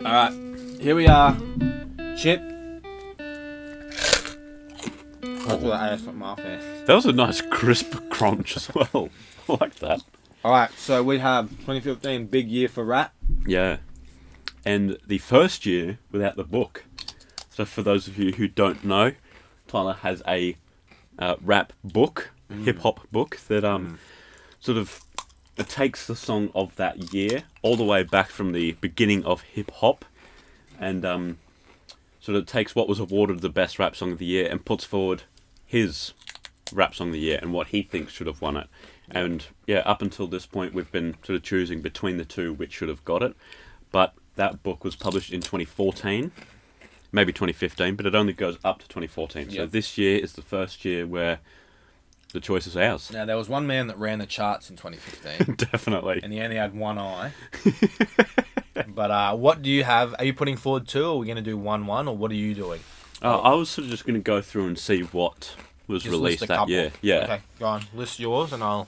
Alright, here we are. Chip. That's what I asked my fan. That was a nice crisp crunch as well. I like that. Alright, so we have 2015, big year for rap. Yeah. And the first year without the book. So for those of you who don't know, Tyler has a rap book, hip-hop book, that sort of it takes the song of that year all the way back from the beginning of hip-hop and sort of takes what was awarded the best rap song of the year and puts forward his rap song of the year and what he thinks should have won it. And yeah, up until this point we've been sort of choosing between the two which should have got it. But that book was published in 2014, maybe 2015, but it only goes up to 2014. So this year is the first year where the choice is ours. Now, there was one man that ran the charts in 2015. Definitely. And he only had one eye. But what do you have? Are you putting forward two, or are we going to do 1-1, or what are you doing? I was sort of just going to go through and see what was released that year. Yeah. Okay, go on. List yours, and I'll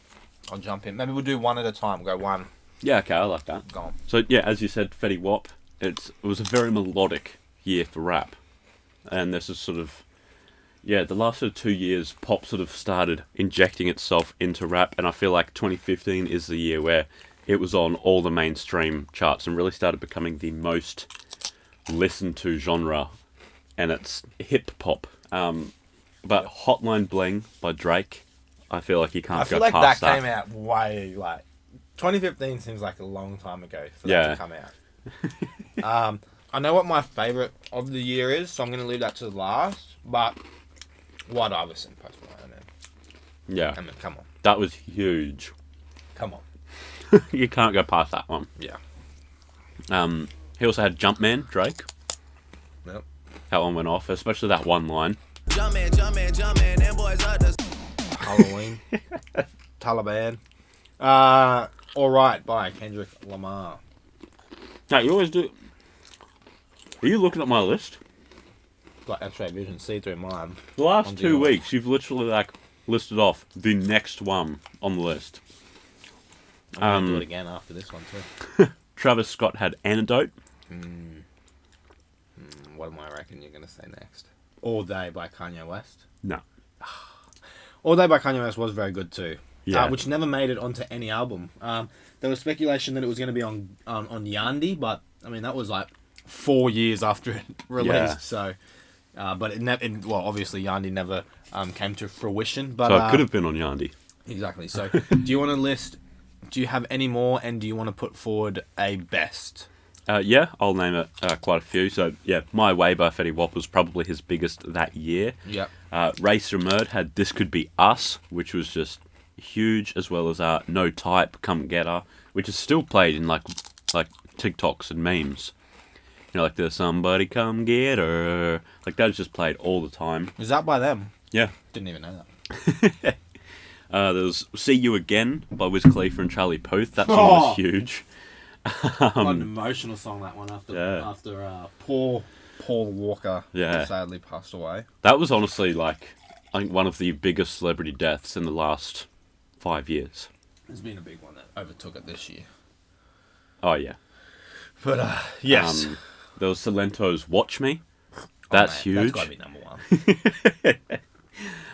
jump in. Maybe we'll do one at a time. Go one. Yeah, okay, I like that. Go on. So, yeah, as you said, Fetty Wap, it was a very melodic year for rap. And this is sort of... Yeah, the last sort of 2 years, pop sort of started injecting itself into rap, and I feel like 2015 is the year where it was on all the mainstream charts and really started becoming the most listened to genre, and it's hip-hop. But Hotline Bling by Drake, I feel like you can't go past that. I feel like that came out way, 2015 seems like a long time ago for that to come out. I know what my favourite of the year is, so I'm going to leave that to the last, but... White Iverson, Post Malone. Yeah. I mean, come on. That was huge. Come on. You can't go past that one. Yeah. He also had Jumpman, Drake. Yep. That one went off, especially that one line. Jumpman, them boys are the... Halloween. Taliban. Alright, by Kendrick Lamar. Now, you always do... Are you looking at my list? Like X-ray vision, see through mine. The last 2 weeks, you've literally listed off the next one on the list. I'm going to do it again after this one too. Travis Scott had Antidote. What am I reckon you're going to say next? All Day by Kanye West. No. All Day by Kanye West was very good too. Yeah. Which never made it onto any album. There was speculation that it was going to be on Yandi, but I mean that was like 4 years after it released. So. But obviously Yandi never came to fruition. But So it could have been on Yandi. Exactly. So do you want to list, do you have any more, and do you want to put forward a best? Yeah, I'll name it quite a few. So, yeah, My Way by Fetty Wap was probably his biggest that year. Yep. Race Remurd had This Could Be Us, which was just huge, as well as No Type, Come Get Her, which is still played in like TikToks and memes. You know, like the Somebody Come Get Her. Like, that is just played all the time. Is that by them? Yeah. Didn't even know that. There was See You Again by Wiz Khalifa and Charlie Puth. That song was huge. Quite an emotional song, that one, after poor Paul Walker sadly passed away. That was honestly, I think one of the biggest celebrity deaths in the last 5 years. There's been a big one that overtook it this year. Oh, yeah. But, yes. There was Salento's Watch Me. That's huge. That's got to be number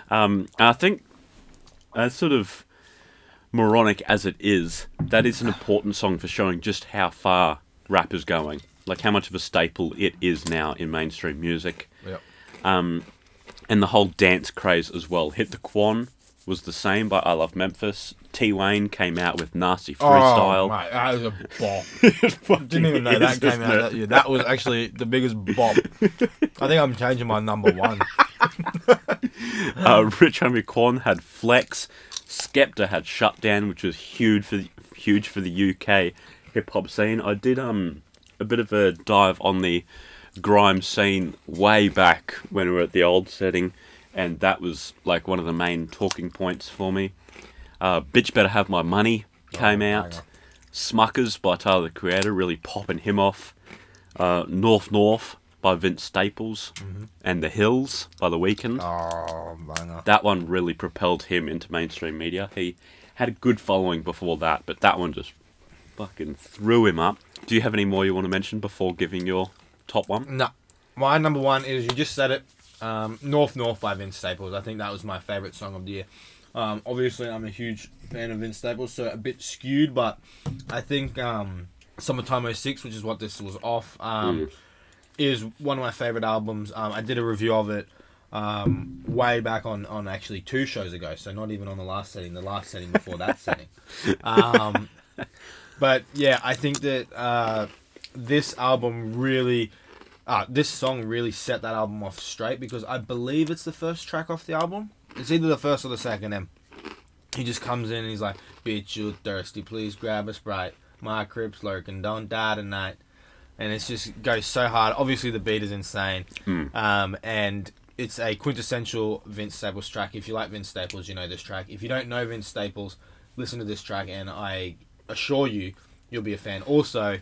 one. I think, as sort of moronic as it is, that is an important song for showing just how far rap is going. Like, how much of a staple it is now in mainstream music. Yep. And the whole dance craze as well. Hit the Quan was the same by I Love Memphis. T-Wayne came out with Nasty Freestyle. Oh, mate, that was a bop. Didn't even know that came out that year. That was actually the biggest bop. I think I'm changing my number one. Rich Homie Quan had Flex. Skepta had Shutdown, which was huge for the UK hip-hop scene. I did a bit of a dive on the grime scene way back when we were at the old setting, and that was like one of the main talking points for me. Bitch Better Have My Money came out. Smuckers by Tyler, the Creator, really popping him off. Norf Norf by Vince Staples. And The Hills by The Weeknd. Oh, banger. That one really propelled him into mainstream media. He had a good following before that, but that one just fucking threw him up. Do you have any more you want to mention before giving your top one? No. My number one is, you just said it, Norf Norf by Vince Staples. I think that was my favourite song of the year. Obviously, I'm a huge fan of Vince Staples, so a bit skewed, but I think Summertime '06, which is what this was off, is one of my favourite albums. I did a review of it way back on actually 2 shows ago, so not even on the last setting before that setting. But yeah, I think that this album really, this song really set that album off straight, because I believe it's the first track off the album. It's either the first or the second, and he just comes in and he's like, "Bitch, you thirsty, please grab a Sprite. My crib's lurking, don't die tonight." And it just goes so hard. Obviously, the beat is insane. And it's a quintessential Vince Staples track. If you like Vince Staples, you know this track. If you don't know Vince Staples, listen to this track, and I assure you, you'll be a fan. Also,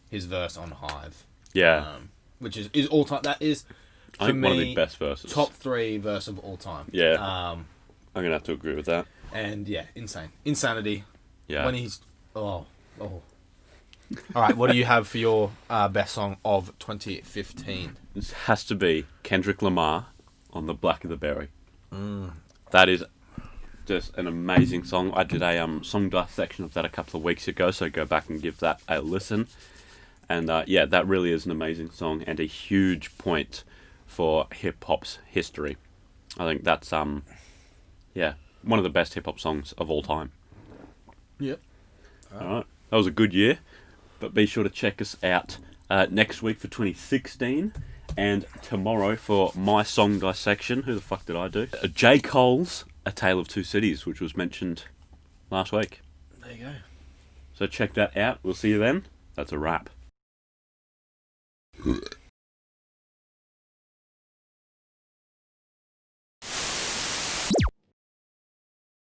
his verse on Hive. Yeah. Which is all time. That is, for I think me, one of the best verses. Top 3 verse of all time. Yeah. I'm going to have to agree with that. And yeah, insane. Insanity. Yeah. When he's... Oh. Alright, what do you have for your best song of 2015? This has to be Kendrick Lamar on The Black of the Berry. That is just an amazing song. I did a song dissection of that a couple of weeks ago, so go back and give that a listen. And yeah, that really is an amazing song and a huge point for hip-hop's history. I think that's, yeah, one of the best hip-hop songs of all time. Yep. Alright, that was a good year. But be sure to check us out next week for 2016, and tomorrow for my song dissection. Who the fuck did I do? J. Cole's A Tale of Two Cities, which was mentioned last week. There you go. So check that out. We'll see you then. That's a wrap.